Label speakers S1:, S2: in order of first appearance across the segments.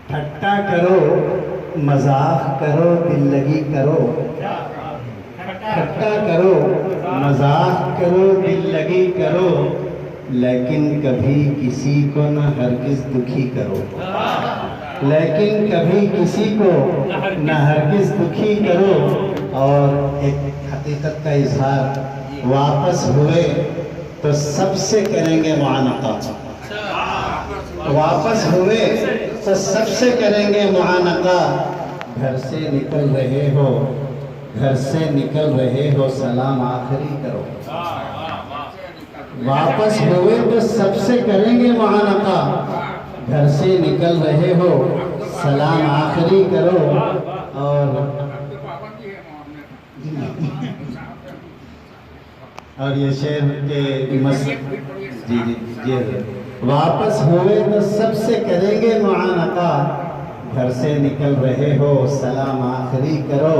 S1: ٹھٹا کرو مذاق کرو دل لگی کرو، ٹھٹا کرو مذاق کرو دل لگی کرو، لیکن کبھی کسی کو نہ ہرگز دکھی کرو، لیکن کبھی کسی کو نہ ہرگز دکھی کرو۔ اور ایک حقیقت کا اظہار، واپس ہوئے تو سب سے کریں گے معانقہ، واپس ہوئے تو سب سے کریں گے معانقہ، گھر سے نکل رہے ہو، گھر سے نکل رہے ہو سلام آخری کرو، واپس ہوئے تو سب سے کریں گے معانقہ، گھر سے نکل رہے ہو سلام آخری کرو۔ اور یہ شعر کے جی واپس ہوئے تو سب سے کریں گے معانقہ، گھر سے نکل رہے ہو سلام آخری کرو،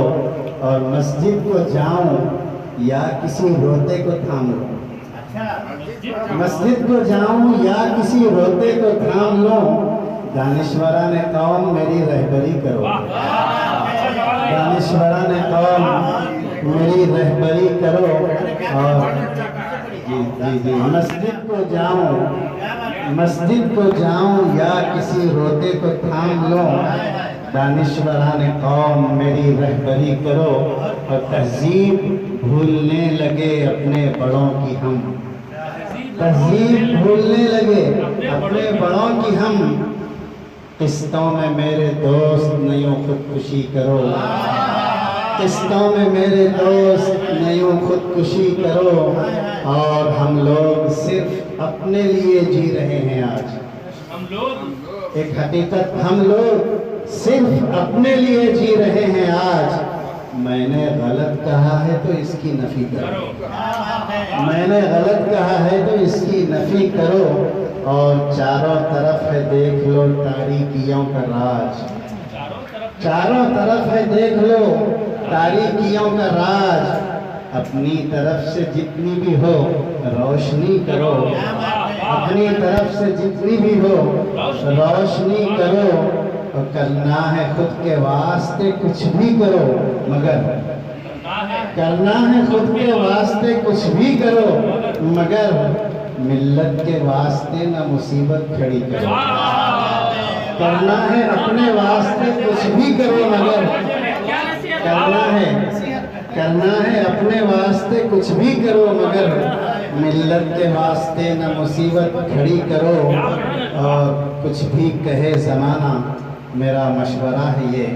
S1: اور مسجد کو جاؤں یا کسی روتے کو تھام لوں، مسجد کو جاؤں یا کسی روتے کو تھام لوں، دانشوران قوم میری رہبری کرو، دانشوران قوم میری رہبری کرو۔ اور مسجد کو جاؤں، مسجد کو جاؤں یا کسی روتے کو تھام لوں، دانشوران قوم میری رہبری کرو، اور تہذیب بھولنے لگے اپنے بڑوں کی ہم، تہذیب بھولنے لگے اپنے بڑوں کی ہم، قسطوں میں میرے دوست نیوں خودکشی کرو، قسطوں میں میرے دوست نیوں خودکشی کرو، اور ہم لوگ صرف اپنے لیے جی رہے ہیں آج، ایک حقیقت، ہم لوگ صرف اپنے لیے جی رہے ہیں آج، میں نے غلط کہا ہے تو اس کی نفی کرو، میں نے غلط کہا ہے تو اس کی نفی کرو، اور چاروں طرف ہے دیکھ لو تاریکیوں کا راج، چاروں طرف ہے دیکھ لو تاریکیوں کا راج، اپنی طرف سے جتنی بھی ہو روشنی کرو، اپنی طرف سے جتنی بھی ہو روشنی کرو، اور کرنا ہے خود کے واسطے کچھ بھی کرو، مگر کرنا ہے خود کے واسطے کچھ بھی کرو، مگر ملت کے واسطے نہ مصیبت کھڑی کرو، کرنا ہے اپنے واسطے کچھ بھی کرو، مگر کرنا ہے اپنے واسطے کچھ بھی کرو، مگر ملت کے واسطے نہ مصیبت کھڑی کرو۔ اور کچھ بھی کہے زمانہ میرا مشورہ ہے یہ،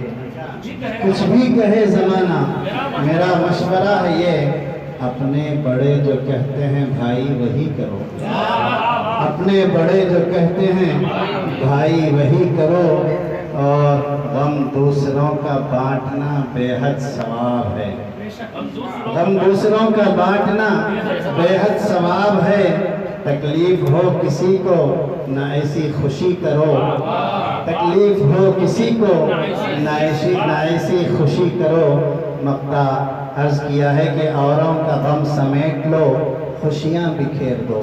S1: کچھ بھی کہے زمانہ میرا مشورہ ہے یہ، اپنے بڑے جو کہتے ہیں بھائی وہی کرو، اپنے بڑے جو کہتے ہیں بھائی وہی کرو، اور غم دوسروں کا بانٹنا بے حد ثواب ہے، غم دوسروں کا بانٹنا بے حد ثواب ہے، تکلیف ہو کسی کو نہ ایسی خوشی کرو، تکلیف ہو کسی کو نہ ایسی خوشی کرو۔ مقطع عرض کیا ہے کہ اوروں کا غم سمیٹ لو خوشیاں بکھیر دو،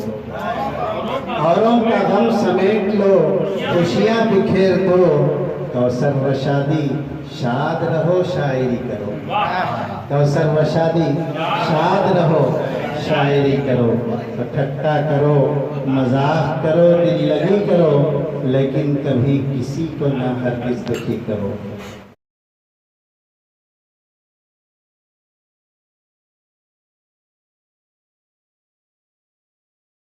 S1: اوروں کا غم سمیٹ لو خوشیاں بکھیر دو، کوثر و شادی شاد رہو شاعری کرو، کوثر و شادی شاد رہو شاعری کرو، تو ٹھٹا کرو مذاق کرو دل لگی کرو، لیکن کبھی کسی کو نہ ہرگز دکھی کرو۔